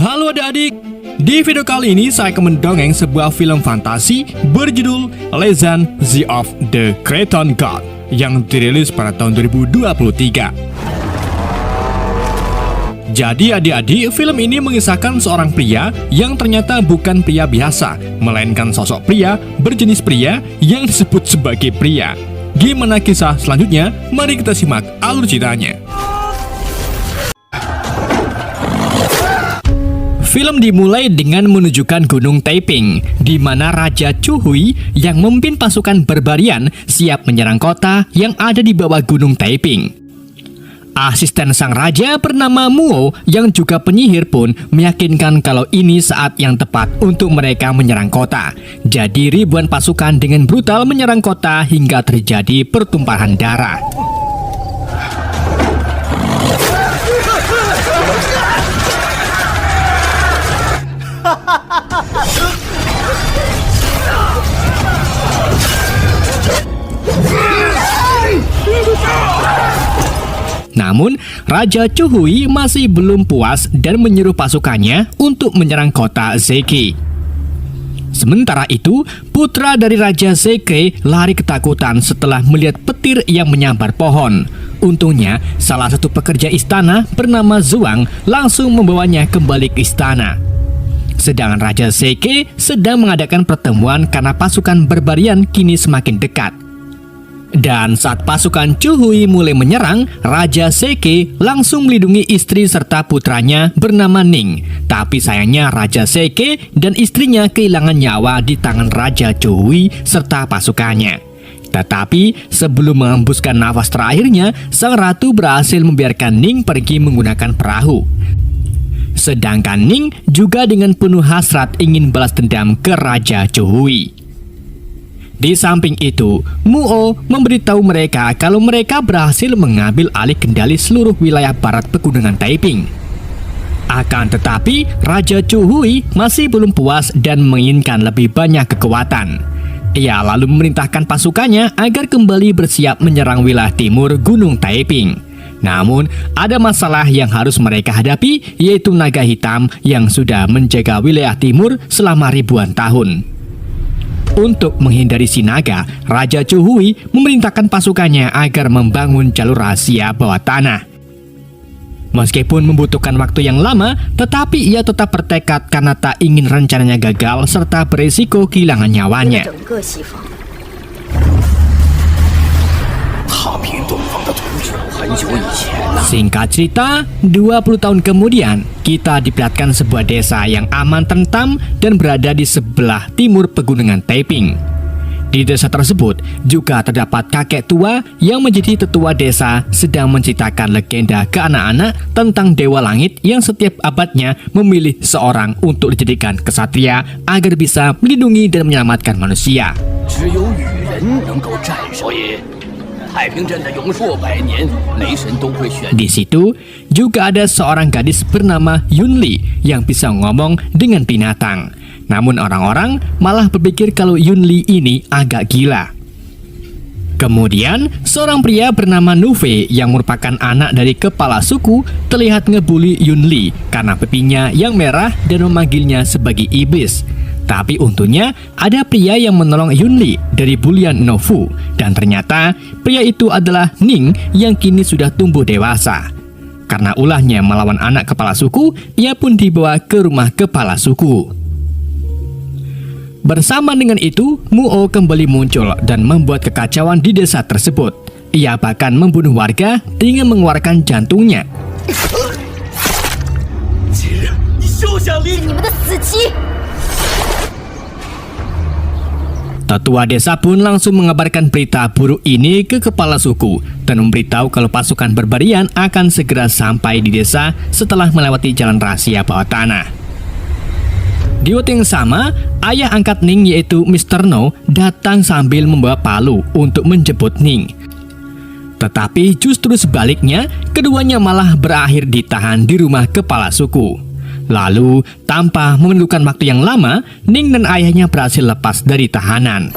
Halo adik-adik, di video kali ini saya akan mendongeng sebuah film fantasi berjudul Legend of the Cretan God yang dirilis pada tahun 2023. Jadi adik-adik, film ini mengisahkan seorang pria yang ternyata bukan pria biasa, melainkan sosok pria berjenis pria yang disebut sebagai pria. Gimana kisah selanjutnya? Mari kita simak alur ceritanya. Film dimulai dengan menunjukkan Gunung Taiping, di mana Raja Chu Hui yang memimpin pasukan barbarian siap menyerang kota yang ada di bawah Gunung Taiping. Asisten sang raja bernama Muo yang juga penyihir pun meyakinkan kalau ini saat yang tepat untuk mereka menyerang kota. Jadi ribuan pasukan dengan brutal menyerang kota hingga terjadi pertumpahan darah. Namun, Raja Chu Hui masih belum puas dan menyuruh pasukannya untuk menyerang kota Zeke. Sementara itu, putra dari Raja Zeke lari ketakutan setelah melihat petir yang menyambar pohon. Untungnya, salah satu pekerja istana bernama Zhuang langsung membawanya kembali ke istana. Sedangkan Raja Zeke sedang mengadakan pertemuan karena pasukan barbarian kini semakin dekat. Dan saat pasukan Chu Hui mulai menyerang, Raja Zeke langsung melindungi istri serta putranya bernama Ning. Tapi sayangnya Raja Zeke dan istrinya kehilangan nyawa di tangan Raja Chu Hui serta pasukannya. Tetapi sebelum menghembuskan nafas terakhirnya, sang ratu berhasil membiarkan Ning pergi menggunakan perahu. Sedangkan Ning juga dengan penuh hasrat ingin balas dendam ke Raja Chu Hui. Di samping itu, Muo memberitahu mereka kalau mereka berhasil mengambil alih kendali seluruh wilayah barat pegunungan Taiping. Akan tetapi, Raja Chu Hui masih belum puas dan menginginkan lebih banyak kekuatan. Ia lalu memerintahkan pasukannya agar kembali bersiap menyerang wilayah timur Gunung Taiping. Namun, ada masalah yang harus mereka hadapi, yaitu naga hitam yang sudah menjaga wilayah timur selama ribuan tahun. Untuk menghindari si naga, Raja Chu Hui memerintahkan pasukannya agar membangun jalur rahasia bawah tanah. Meskipun membutuhkan waktu yang lama, tetapi ia tetap bertekad karena tak ingin rencananya gagal serta beresiko kehilangan nyawanya. Singkat cerita, 20 tahun kemudian, kita diperlihatkan sebuah desa yang aman tentram dan berada di sebelah timur pegunungan Taiping. Di desa tersebut juga terdapat kakek tua yang menjadi tetua desa sedang menceritakan legenda ke anak-anak tentang Dewa Langit yang setiap abadnya memilih seorang untuk dijadikan kesatria agar bisa melindungi dan menyelamatkan manusia. Di situ juga ada seorang gadis bernama Yunli yang bisa ngomong dengan binatang. Namun orang-orang malah berpikir kalau Yunli ini agak gila. Kemudian seorang pria bernama Nuve yang merupakan anak dari kepala suku terlihat ngebully Yunli karena pipinya yang merah dan memanggilnya sebagai iblis. Tapi untungnya ada pria yang menolong Yunli dari bulian Nofu. Dan ternyata pria itu adalah Ning yang kini sudah tumbuh dewasa. Karena ulahnya melawan anak kepala suku, ia pun dibawa ke rumah kepala suku. Bersama dengan itu, Muo kembali muncul dan membuat kekacauan di desa tersebut. Ia bahkan membunuh warga dengan mengeluarkan jantungnya. Tetua desa pun langsung mengabarkan berita buruk ini ke kepala suku dan memberitahu kalau pasukan barbarian akan segera sampai di desa setelah melewati jalan rahasia bawah tanah. Di waktu yang sama, ayah angkat Ning yaitu Mr. No datang sambil membawa palu untuk menjemput Ning. Tetapi justru sebaliknya, keduanya malah berakhir ditahan di rumah kepala suku. Lalu, tanpa memerlukan waktu yang lama, Ning dan ayahnya berhasil lepas dari tahanan.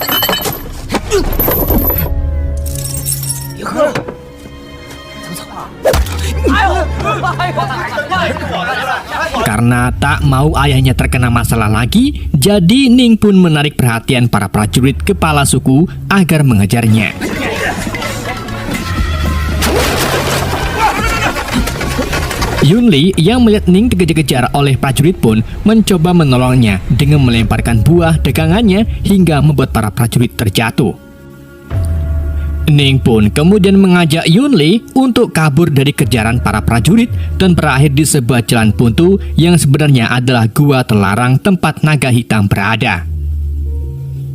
Karena tak mau ayahnya terkena masalah lagi, jadi Ning pun menarik perhatian para prajurit kepala suku agar mengejarnya. Yunli yang melihat Ning dikejar-kejar oleh prajurit pun mencoba menolongnya dengan melemparkan buah dagangannya hingga membuat para prajurit terjatuh. Ning pun kemudian mengajak Yunli untuk kabur dari kejaran para prajurit dan berakhir di sebuah jalan buntu yang sebenarnya adalah gua terlarang tempat naga hitam berada.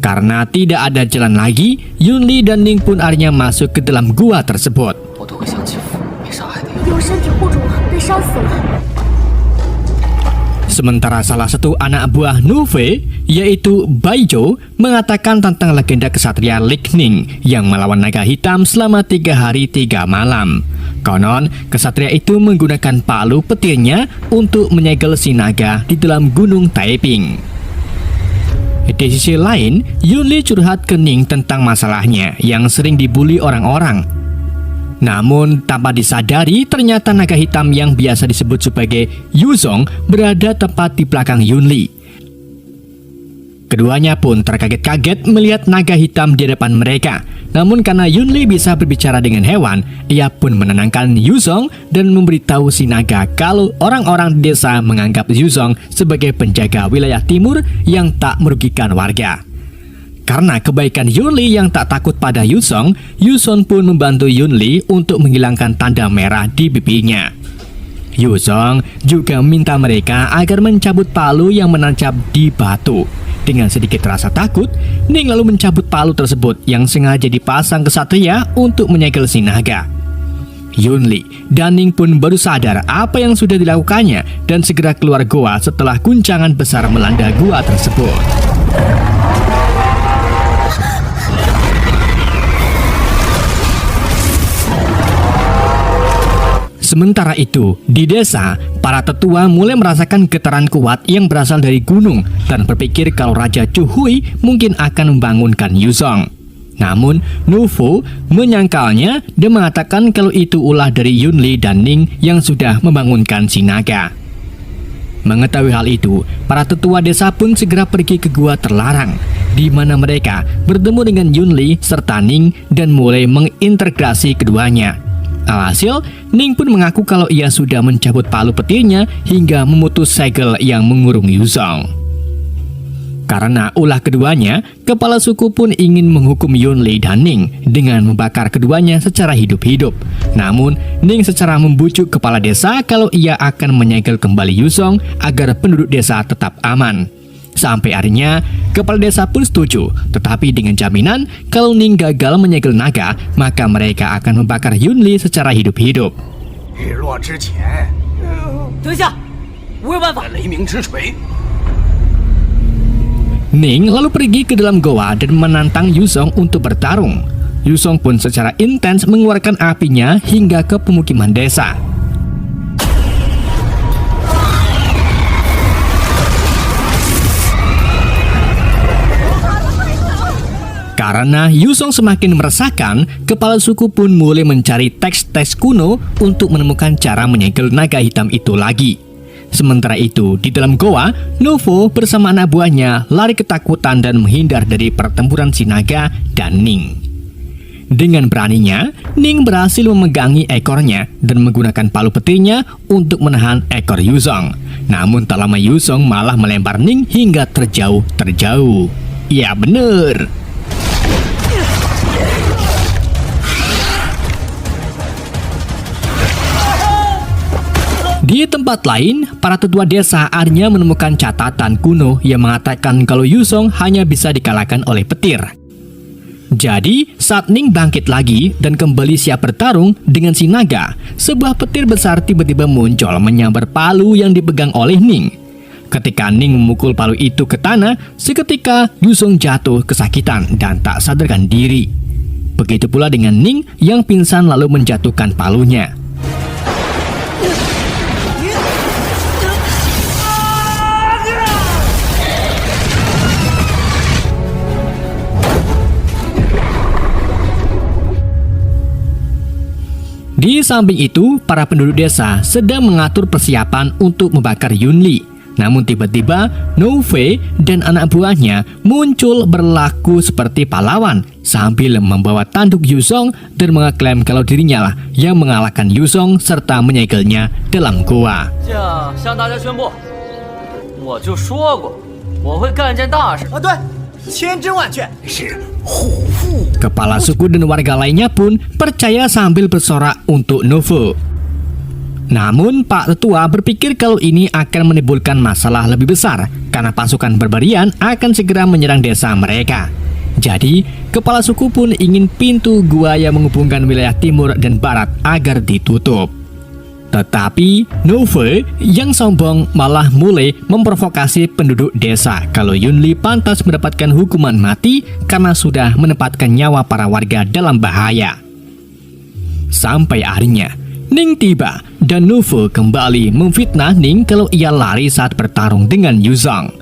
Karena tidak ada jalan lagi, Yunli dan Ning pun akhirnya masuk ke dalam gua tersebut. Sementara salah satu anak buah Nuve, yaitu Baijo, mengatakan tentang legenda kesatria Lik Ning yang melawan naga hitam selama 3 hari 3 malam. Konon, kesatria itu menggunakan palu petirnya untuk menyegel si naga di dalam gunung Taiping. Di sisi lain, Yunli curhat ke Ning tentang masalahnya yang sering dibully orang-orang. Namun, tanpa disadari, ternyata naga hitam yang biasa disebut sebagai Yuzong berada tepat di belakang Yunli. Keduanya pun terkaget-kaget melihat naga hitam di depan mereka. Namun karena Yunli bisa berbicara dengan hewan, ia pun menenangkan Yuzong dan memberitahu si naga kalau orang-orang di desa menganggap Yuzong sebagai penjaga wilayah timur yang tak merugikan warga. Karena kebaikan Yunli yang tak takut pada Yuzong, Yuzong pun membantu Yunli untuk menghilangkan tanda merah di pipinya. Yuzong juga meminta mereka agar mencabut palu yang menancap di batu. Dengan sedikit rasa takut, Ning lalu mencabut palu tersebut yang sengaja dipasang kesatria untuk menyegel si naga. Yunli dan Ning pun baru sadar apa yang sudah dilakukannya dan segera keluar goa setelah guncangan besar melanda gua tersebut. Sementara itu, di desa, para tetua mulai merasakan getaran kuat yang berasal dari gunung dan berpikir kalau Raja Chuhui mungkin akan membangunkan Yuzong. Namun, Nuvo menyangkalnya dan mengatakan kalau itu ulah dari Yunli dan Ning yang sudah membangunkan si naga. Mengetahui hal itu, para tetua desa pun segera pergi ke gua terlarang, di mana mereka bertemu dengan Yunli serta Ning dan mulai mengintegrasi keduanya. Alhasil, Ning pun mengaku kalau ia sudah mencabut palu petirnya hingga memutus segel yang mengurung Yuzong. Karena ulah keduanya, kepala suku pun ingin menghukum Yunli dan Ning dengan membakar keduanya secara hidup-hidup. Namun, Ning secara membujuk kepala desa kalau ia akan menyegel kembali Yuzong agar penduduk desa tetap aman. Sampai akhirnya, kepala desa pun setuju, tetapi dengan jaminan kalau Ning gagal menyegel naga, maka mereka akan membakar Yunli secara hidup-hidup. Ning lalu pergi ke dalam goa dan menantang Yuzong untuk bertarung. Yuzong pun secara intens mengeluarkan apinya hingga ke pemukiman desa. Karena Yuzong semakin meresahkan, kepala suku pun mulai mencari teks-teks kuno untuk menemukan cara menyegel naga hitam itu lagi. Sementara itu, di dalam goa, Nuvo bersama anak buahnya lari ketakutan dan menghindar dari pertempuran si naga dan Ning. Dengan beraninya, Ning berhasil memegangi ekornya dan menggunakan palu petirnya untuk menahan ekor Yuzong. Namun tak lama Yuzong malah melempar Ning hingga terjauh. Ya bener. Di tempat lain, para tetua desa akhirnya menemukan catatan kuno yang mengatakan kalau Yuzong hanya bisa dikalahkan oleh petir. Jadi, saat Ning bangkit lagi dan kembali siap bertarung dengan si naga, sebuah petir besar tiba-tiba muncul menyambar palu yang dipegang oleh Ning. Ketika Ning memukul palu itu ke tanah, seketika Yuzong jatuh kesakitan dan tak sadarkan diri. Begitu pula dengan Ning yang pingsan lalu menjatuhkan palunya. Di Di samping itu, para penduduk desa sedang mengatur persiapan untuk membakar Yunli. Namun tiba-tiba, Nove dan anak buahnya muncul berlaku seperti pahlawan sambil membawa tanduk Yuzong dan mengeklaim kalau dirinya lah yang mengalahkan Yuzong serta menyegelnya dalam goa. 向大家宣布，我就说过，我会干件大事。对，千真万确，是虎父。 Kepala suku dan warga lainnya pun percaya sambil bersorak untuk Novo. Namun Pak Tetua berpikir kalau ini akan menimbulkan masalah lebih besar karena pasukan Barbarian akan segera menyerang desa mereka. Jadi, kepala suku pun ingin pintu gua yang menghubungkan wilayah timur dan barat agar ditutup. Tetapi Nove yang sombong malah mulai memprovokasi penduduk desa kalau Yunli pantas mendapatkan hukuman mati karena sudah menempatkan nyawa para warga dalam bahaya. Sampai akhirnya Ning tiba dan Nove kembali memfitnah Ning kalau ia lari saat bertarung dengan Yuzong.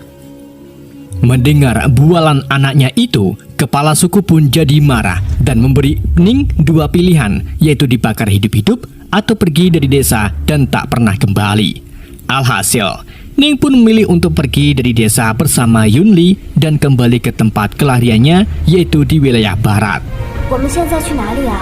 Mendengar bualan anaknya itu, kepala suku pun jadi marah dan memberi Ning dua pilihan, yaitu dibakar hidup-hidup atau pergi dari desa dan tak pernah kembali. Alhasil, Ning pun memilih untuk pergi dari desa bersama Yunli dan kembali ke tempat kelariannya, yaitu di wilayah barat. 我们现在去哪里啊？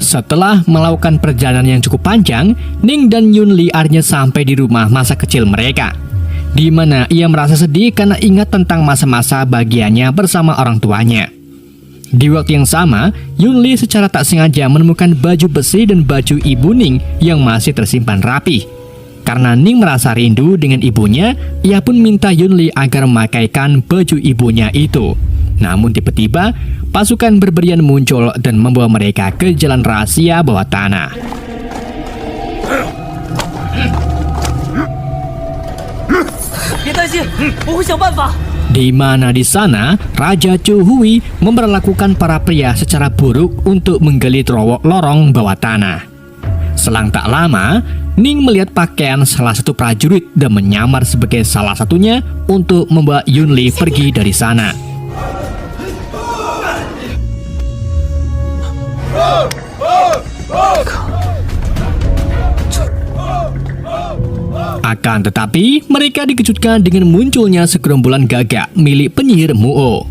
Setelah melakukan perjalanan yang cukup panjang, Ning dan Yunli akhirnya sampai di rumah masa kecil mereka, di mana ia merasa sedih karena ingat tentang masa-masa bahagianya bersama orang tuanya. Di waktu yang sama, Yunli secara tak sengaja menemukan baju besi dan baju ibu Ning yang masih tersimpan rapi. Karena Ning merasa rindu dengan ibunya, ia pun minta Yunli agar memakaikan baju ibunya itu. Namun tiba-tiba, pasukan Barbarian muncul dan membawa mereka ke jalan rahasia bawah tanah. Di mana di sana, Raja Chuhui memperlakukan para pria secara buruk untuk menggali lorong bawah tanah. Selang tak lama, Ning melihat pakaian salah satu prajurit dan menyamar sebagai salah satunya untuk membawa Yunli pergi dari sana. Akan tetapi, mereka dikejutkan dengan munculnya segerombolan gagak milik penyihir Muo.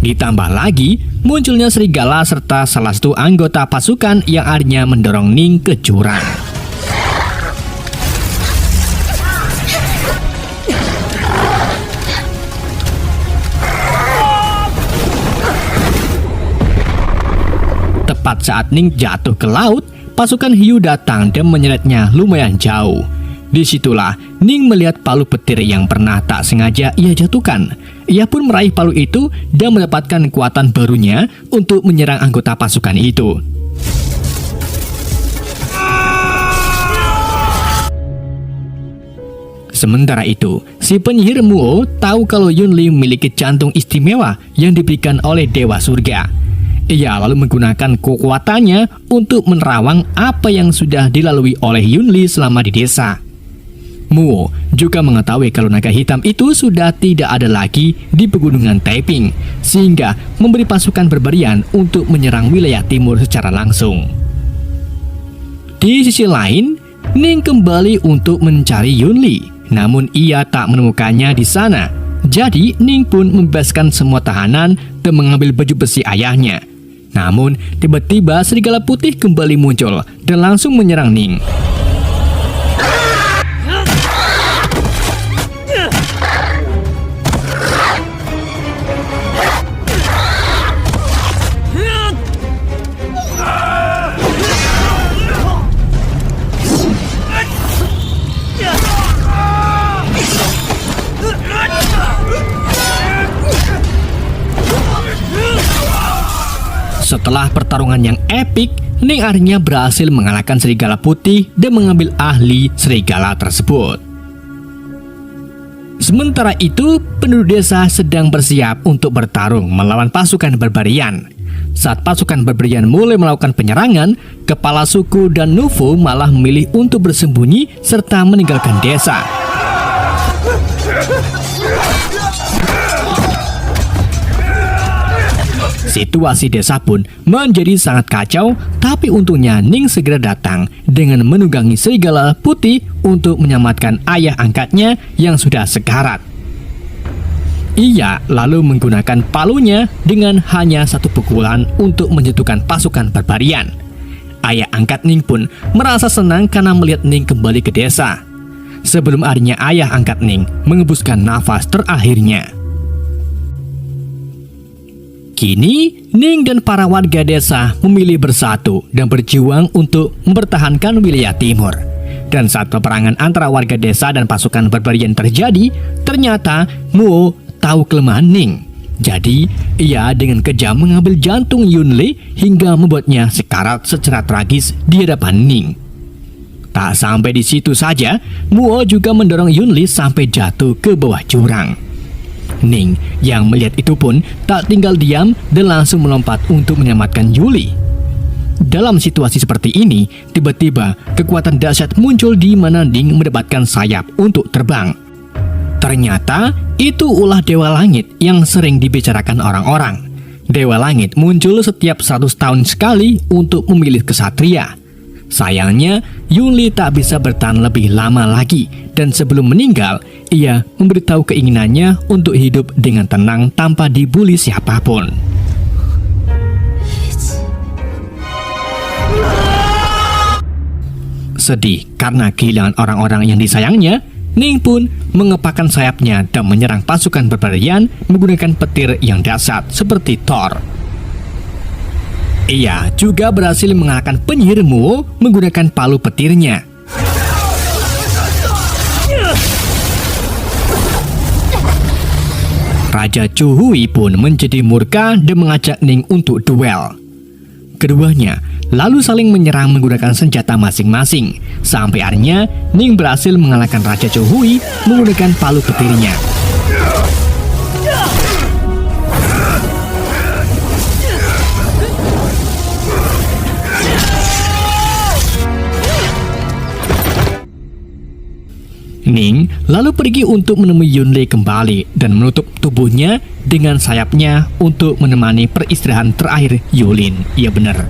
Ditambah lagi, munculnya serigala serta salah satu anggota pasukan yang akhirnya mendorong Ning ke jurang. Tepat saat Ning jatuh ke laut, pasukan hiu datang dan menyeretnya lumayan jauh. Disitulah Ning melihat palu petir yang pernah tak sengaja ia jatuhkan. Ia pun meraih palu itu dan mendapatkan kekuatan barunya untuk menyerang anggota pasukan itu. Sementara itu, si penyihir Muo tahu kalau Yunli memiliki jantung istimewa yang diberikan oleh Dewa Surga. Ia lalu menggunakan kekuatannya untuk menerawang apa yang sudah dilalui oleh Yunli selama di desa. Muo juga mengetahui kalau naga hitam itu sudah tidak ada lagi di pegunungan Taiping, sehingga memberi pasukan Barbarian untuk menyerang wilayah timur secara langsung. Di sisi lain, Ning kembali untuk mencari Yunli, namun ia tak menemukannya di sana. Jadi Ning pun membebaskan semua tahanan dan mengambil baju besi ayahnya. Namun tiba-tiba serigala putih kembali muncul dan langsung menyerang Ning. Setelah pertarungan yang epik, Ning akhirnya berhasil mengalahkan serigala putih dan mengambil ahli serigala tersebut. Sementara itu, penduduk desa sedang bersiap untuk bertarung melawan pasukan Barbarian. Saat pasukan Barbarian mulai melakukan penyerangan, kepala suku dan Nuvo malah memilih untuk bersembunyi serta meninggalkan desa. Situasi desa pun menjadi sangat kacau, tapi untungnya Ning segera datang dengan menunggangi serigala putih untuk menyelamatkan ayah angkatnya yang sudah sekarat. Ia lalu menggunakan palunya dengan hanya satu pukulan untuk menjatuhkan pasukan barbarian. Ayah angkat Ning pun merasa senang karena melihat Ning kembali ke desa. Sebelum akhirnya ayah angkat Ning mengembuskan nafas terakhirnya. Kini, Ning dan para warga desa memilih bersatu dan berjuang untuk mempertahankan wilayah timur. Dan saat peperangan antara warga desa dan pasukan barbarian terjadi, ternyata Muo tahu kelemahan Ning. Jadi, ia dengan kejam mengambil jantung Yunli hingga membuatnya sekarat secara tragis di hadapan Ning. Tak sampai di situ saja, Muo juga mendorong Yunli sampai jatuh ke bawah jurang. Ning yang melihat itu pun tak tinggal diam dan langsung melompat untuk menyelamatkan Yuli. Dalam situasi seperti ini, tiba-tiba kekuatan dahsyat muncul di mana Ning mendapatkan sayap untuk terbang. Ternyata itu ulah Dewa Langit yang sering dibicarakan orang-orang. Dewa Langit muncul setiap 100 tahun sekali untuk memilih kesatria. Sayangnya, Yunli tak bisa bertahan lebih lama lagi, dan sebelum meninggal, ia memberitahu keinginannya untuk hidup dengan tenang tanpa dibully siapapun. Sedih karena kehilangan orang-orang yang disayangnya, Ning pun mengepakkan sayapnya dan menyerang pasukan barbarian menggunakan petir yang dahsyat seperti Thor. Ia juga berhasil mengalahkan penyihir Muo menggunakan palu petirnya. Raja Chuhui pun menjadi murka dan mengajak Ning untuk duel. Keduanya lalu saling menyerang menggunakan senjata masing-masing. Sampai akhirnya Ning berhasil mengalahkan Raja Chuhui menggunakan palu petirnya. Ning lalu pergi untuk menemui Yunli kembali dan menutup tubuhnya dengan sayapnya untuk menemani peristirahatan terakhir Yulin. Iya benar.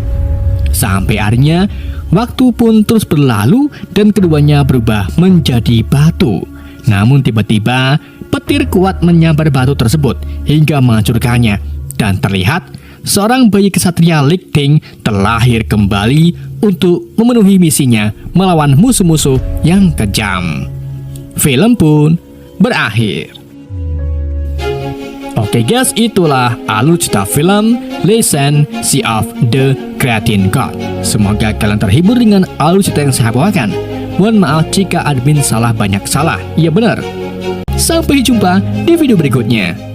Sampai akhirnya waktu pun terus berlalu dan keduanya berubah menjadi batu. Namun tiba-tiba petir kuat menyambar batu tersebut hingga menghancurkannya. Dan terlihat seorang bayi kesatria Lik Ting terlahir kembali untuk memenuhi misinya melawan musuh-musuh yang kejam. Film pun berakhir. Oke guys, itulah alur cerita film Legend Sea of the Creating God. Semoga kalian terhibur dengan alur cerita yang saya bawakan. Mohon maaf jika admin salah banyak salah. Iya benar. Sampai jumpa di video berikutnya.